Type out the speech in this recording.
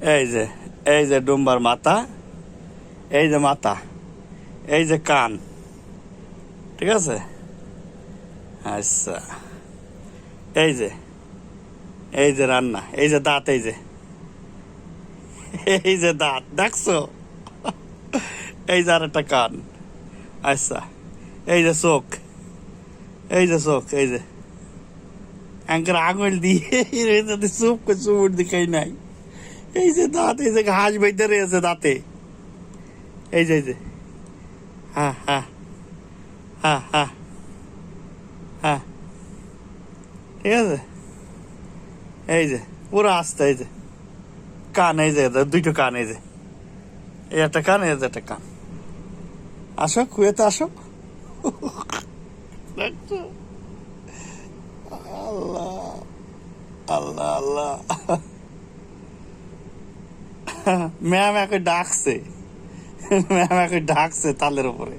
এই যে এই যে ডুম্বার মাথা, এই যে মাথা, এই যে কান, ঠিক আছে। আচ্ছা, এই যে রান্না, এই যে দাঁত, এই যে দাঁত দেখছো, এই যে আর একটা কান। আচ্ছা, এই যে চোখ, এই যে চোখ, এই যে অ্যাঙ্কের আঙুল দিয়ে যদি চুপ দেখাই নাই। এই যে দাঁত, এই যে ঘাস বেঁধে রয়েছে দাঁতে, এই যে হ্যাঁ হ্যাঁ হ্যাঁ হ্যাঁ হ্যাঁ, ঠিক আছে। এই যে পুরো আস্তে, এই যে কান, এই যে দুইটো কান, এই যে এই একটা কান, এই যে একটা কান। আসো কুয়েতে আসো। দেখছো? আল্লাহ আল্লাহ আল্লাহ। ম্যাম একে ডাকছে, ম্যাম একে ডাকছে তালের উপরে।